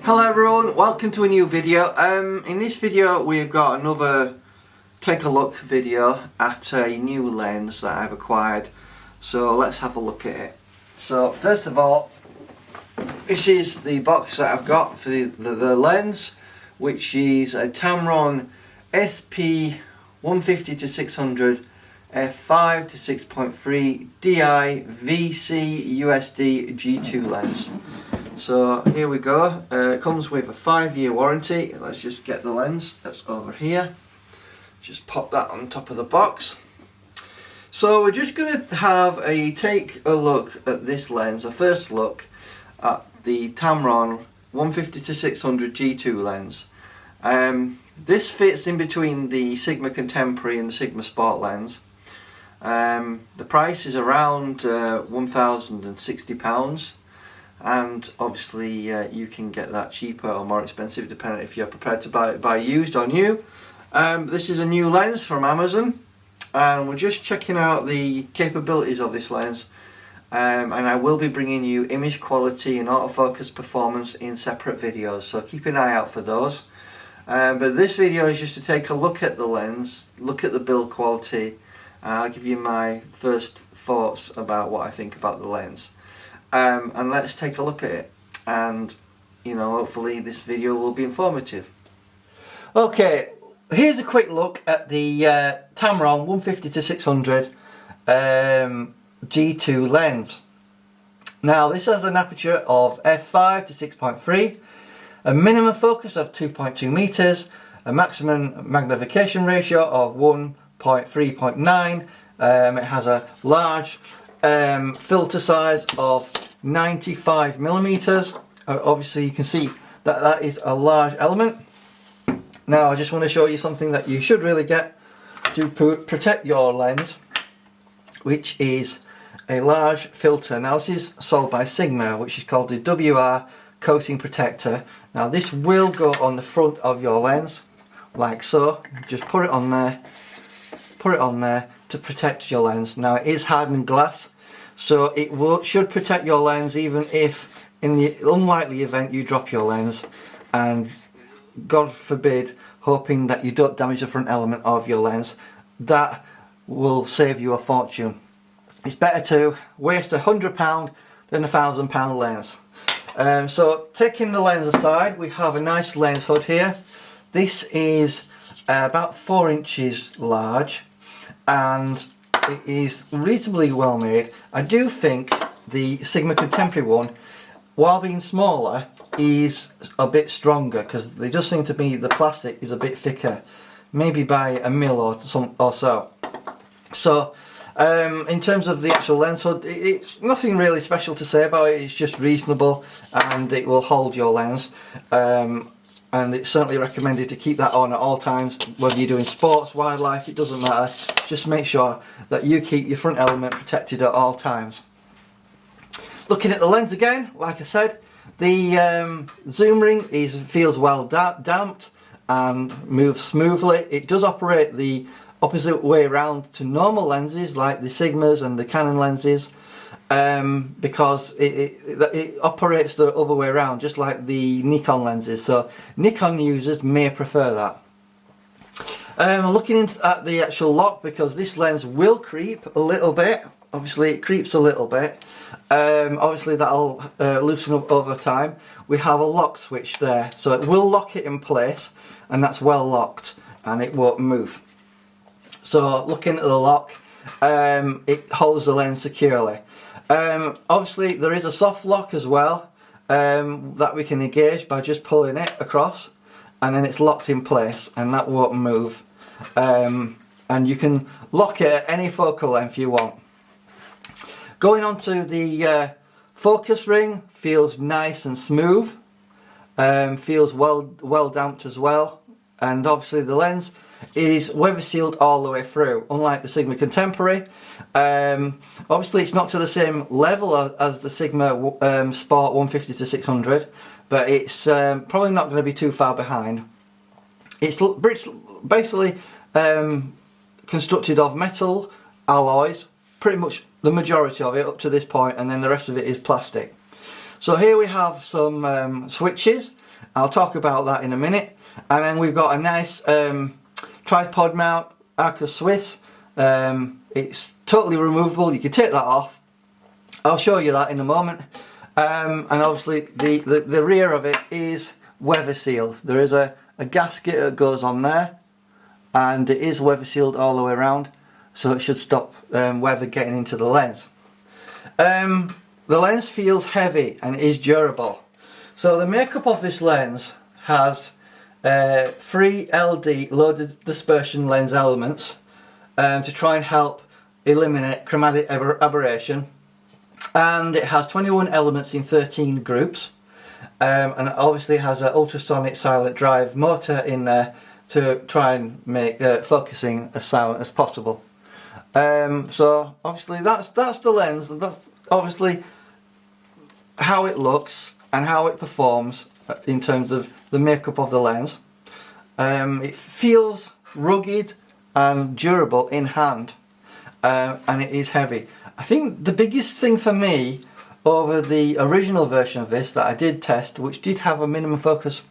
Hello everyone, welcome to a new video. In this video we've got another take a look video at a new lens that I've acquired. So let's have a look at it. So first of all, this is the box that I've got for the lens, which is a Tamron SP 150-600 f5 to 6.3 DI VC USD G2 lens. So here we go. It comes with a 5-year warranty. Let's just get the lens that's over here. Just pop that on top of the box. So we're just going to take a look at this lens, a first look at the Tamron 150-600 G2 lens. This fits in between the Sigma Contemporary and the Sigma Sport lens. The price is around £1,060, and obviously you can get that cheaper or more expensive depending if you're prepared to buy used or new. This is a new lens from Amazon, and we're just checking out the capabilities of this lens, and I will be bringing you image quality and autofocus performance in separate videos, so keep an eye out for those. But this video is just to take a look at the lens, look at the build quality. I'll give you my first thoughts about what I think about the lens, and let's take a look at it, and hopefully this video will be informative. Okay, here's a quick look at the Tamron 150-600 G2 lens. Now this has an aperture of f5 to 6.3, a minimum focus of 2.2 meters, a maximum magnification ratio of 1.3.9. It has a large filter size of 95 millimeters. Obviously you can see that that is a large element. Now I just want to show you something that you should really get to protect your lens, which is a large filter. Now this is sold by Sigma, which is called the WR coating protector. Now this will go on the front of your lens like so. Just put it on there to protect your lens. Now it is hardened glass, so it should protect your lens even if in the unlikely event you drop your lens, and God forbid, hoping that you don't damage the front element of your lens. That will save you a fortune. It's better to waste £100 than £1,000 lens. So taking the lens aside, we have a nice lens hood here. This is about 4 inches large, and it is reasonably well made. I do think the Sigma Contemporary one, while being smaller, is a bit stronger, because they just seem to be the plastic is a bit thicker, maybe by a mil or so. So in terms of the actual lens hood, it's nothing really special to say about it. It's just reasonable, and it will hold your lens, and it's certainly recommended to keep that on at all times, whether you're doing sports, wildlife, it doesn't matter. Just make sure that you keep your front element protected at all times. Looking at the lens again, like I said, the zoom ring feels well damped and moves smoothly. It does operate the opposite way around to normal lenses like the Sigmas and the Canon lenses, because it operates the other way around, just like the Nikon lenses. So Nikon users may prefer that. Looking at the actual lock, because this lens will creep a little bit. Obviously it creeps a little bit. Obviously that'll loosen up over time. We have a lock switch there, so it will lock it in place, and that's well locked and it won't move. So looking at the lock, it holds the lens securely. Obviously there is a soft lock as well, that we can engage by just pulling it across, and then it's locked in place and that won't move. And you can lock it at any focal length you want. Going on to the focus ring, feels nice and smooth, feels well damped as well, and obviously the lens is weather sealed all the way through, unlike the Sigma Contemporary. Obviously it's not to the same level as the Sigma Sport 150-600, but it's probably not going to be too far behind. It's basically constructed of metal alloys, pretty much the majority of it up to this point, and then the rest of it is plastic. So here we have some switches. I'll talk about that in a minute. And then we've got a nice tripod mount, Arca Swiss. It's totally removable, you can take that off. I'll show you that in a moment. And obviously the rear of it is weather sealed. There is a gasket that goes on there, and it is weather sealed all the way around, so it should stop weather getting into the lens. The lens feels heavy and is durable. So the makeup of this lens has 3 LD loaded dispersion lens elements to try and help eliminate chromatic aberration, and it has 21 elements in 13 groups, and it obviously has an ultrasonic silent drive motor in there to try and make focusing as silent as possible. So obviously that's the lens, and that's obviously how it looks and how it performs in terms of the makeup of the lens. It feels rugged and durable in hand, and it is heavy. I think the biggest thing for me over the original version of this that I did test, which did have a minimum focus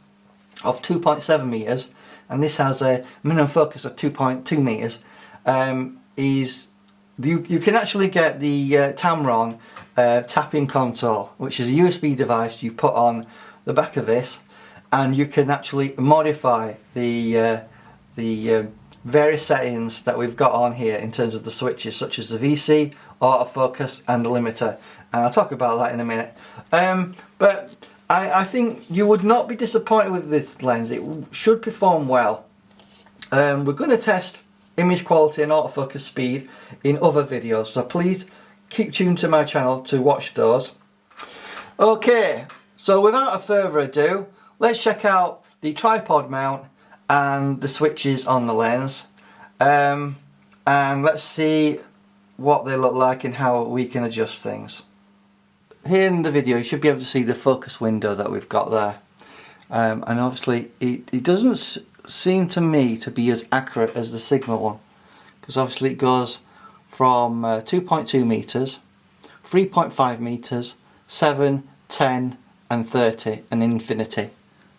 of 2.7 meters, and this has a minimum focus of 2.2 meters, is you can actually get the Tamron tapping console, which is a USB device you put on the back of this, and you can actually modify the various settings that we've got on here in terms of the switches, such as the VC, autofocus and the limiter, and I'll talk about that in a minute. But I think you would not be disappointed with this lens. It should perform well. We're going to test image quality and autofocus speed in other videos, so please keep tuned to my channel to watch those. Okay, so without further ado, let's check out the tripod mount and the switches on the lens, and let's see what they look like and how we can adjust things. Here in the video you should be able to see the focus window that we've got there, and obviously it doesn't seem to me to be as accurate as the Sigma one, because obviously it goes from 2.2 meters, 3.5 meters, 7, 10 and 30 and infinity.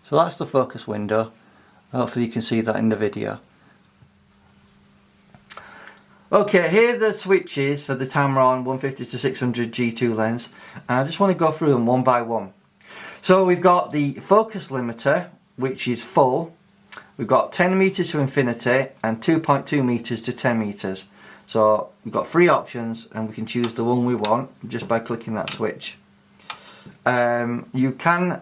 So that's the focus window. Hopefully you can see that in the video. Okay, here are the switches for the Tamron 150-600 G2 lens, and I just want to go through them one by one. So we've got the focus limiter, which is full. We've got 10 meters to infinity and 2.2 meters to 10 meters. So we've got 3 options, and we can choose the one we want just by clicking that switch. You can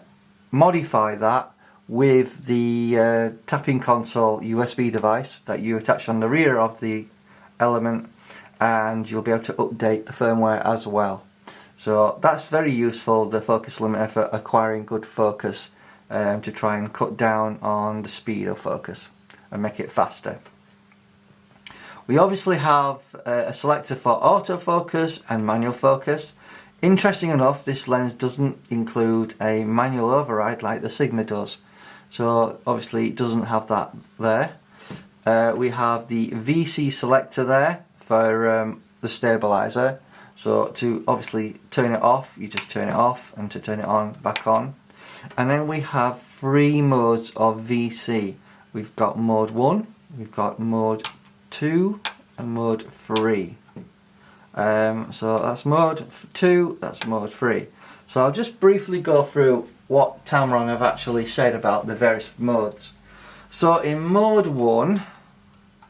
modify that with the tapping console USB device that you attach on the rear of the element, and you'll be able to update the firmware as well. So that's very useful, the focus limiter, for acquiring good focus, to try and cut down on the speed of focus and make it faster. We obviously have a selector for autofocus and manual focus. Interesting enough, this lens doesn't include a manual override like the Sigma does, so obviously it doesn't have that there. We have the VC selector there for the stabilizer, so to obviously turn it off you just turn it off, and to turn it on, back on. And then we have 3 modes of VC. We've got mode 1, we've got mode 2 and mode 3. So that's mode 2, that's mode 3. So I'll just briefly go through what Tamron have actually said about the various modes. So in mode 1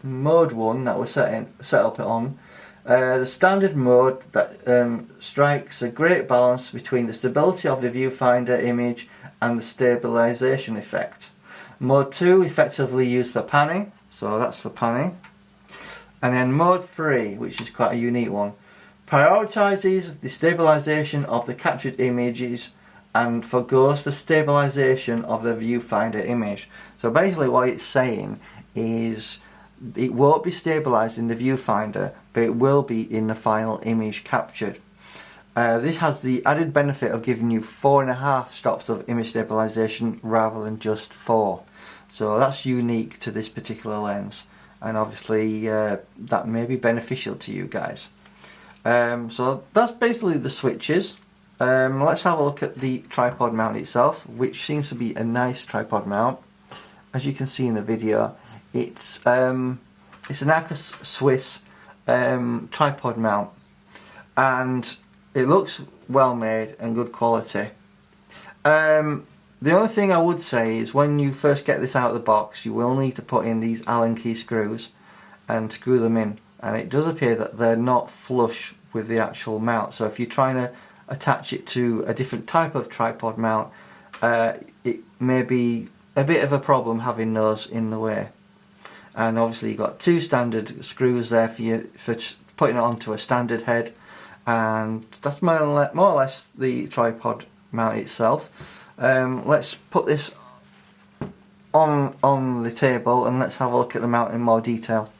that we're set up on, the standard mode that strikes a great balance between the stability of the viewfinder image and the stabilization effect. Mode 2 effectively used for panning, so that's for panning. And then mode 3, which is quite a unique one, prioritizes the stabilization of the captured images and forgoes the stabilization of the viewfinder image. So basically what it's saying is it won't be stabilized in the viewfinder, but it will be in the final image captured. This has the added benefit of giving you 4.5 stops of image stabilization rather than just 4. So that's unique to this particular lens, and obviously that may be beneficial to you guys. So that's basically the switches. Let's have a look at the tripod mount itself, which seems to be a nice tripod mount. As you can see in the video, it's an Acus Swiss tripod mount, and it looks well made and good quality. The only thing I would say is when you first get this out of the box, you will need to put in these Allen key screws and screw them in, and it does appear that they're not flush with the actual mount. So if you're trying to attach it to a different type of tripod mount, it may be a bit of a problem having those in the way. And obviously you've got two standard screws there for putting it onto a standard head, and that's more or less the tripod mount itself. Let's put this on the table and let's have a look at the mount in more detail.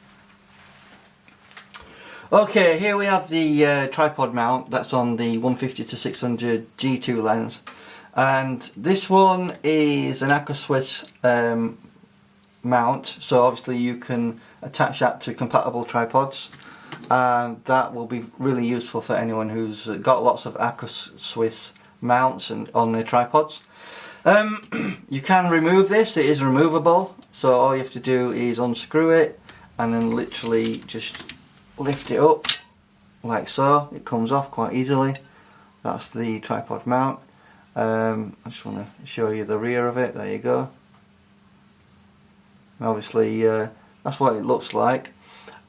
Okay, here we have the tripod mount that's on the 150-600 G2 lens, and this one is an Acus Swiss mount, so obviously you can attach that to compatible tripods, and that will be really useful for anyone who's got lots of Acus Swiss mounts and on their tripods. You can remove this, it is removable, so all you have to do is unscrew it and then literally just lift it up like so. It comes off quite easily. That's the tripod mount. I just want to show you the rear of it. There you go. Obviously that's what it looks like.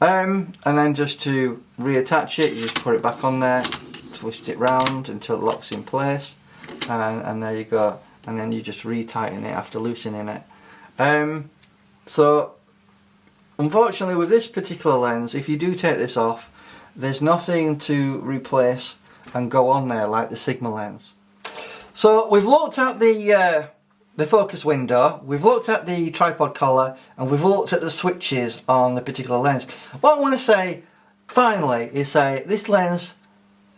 And then just to reattach it, you just put it back on there, twist it round until it locks in place, and there you go. And then you just retighten it after loosening it. So unfortunately with this particular lens, if you do take this off, there's nothing to replace and go on there like the Sigma lens. So we've looked at the focus window, we've looked at the tripod collar, and we've looked at the switches on the particular lens. What I want to say finally is say this lens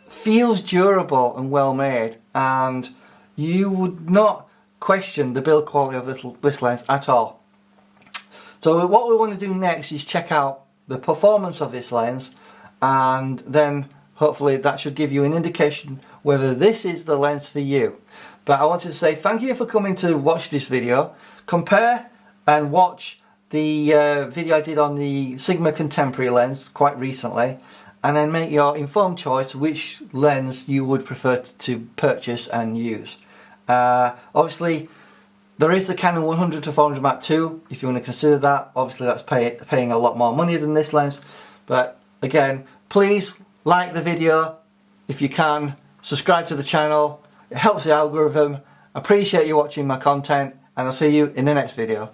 feels durable and well made, and you would not question the build quality of this lens at all. So what we want to do next is check out the performance of this lens, and then hopefully that should give you an indication whether this is the lens for you. But I wanted to say thank you for coming to watch this video. Compare and watch the video I did on the Sigma Contemporary lens quite recently, and then make your informed choice which lens you would prefer to purchase and use. Obviously there is the Canon 100-400 Mark II if you want to consider that. Obviously that's paying a lot more money than this lens, but again, please like the video if you can, subscribe to the channel, it helps the algorithm. I appreciate you watching my content, and I'll see you in the next video.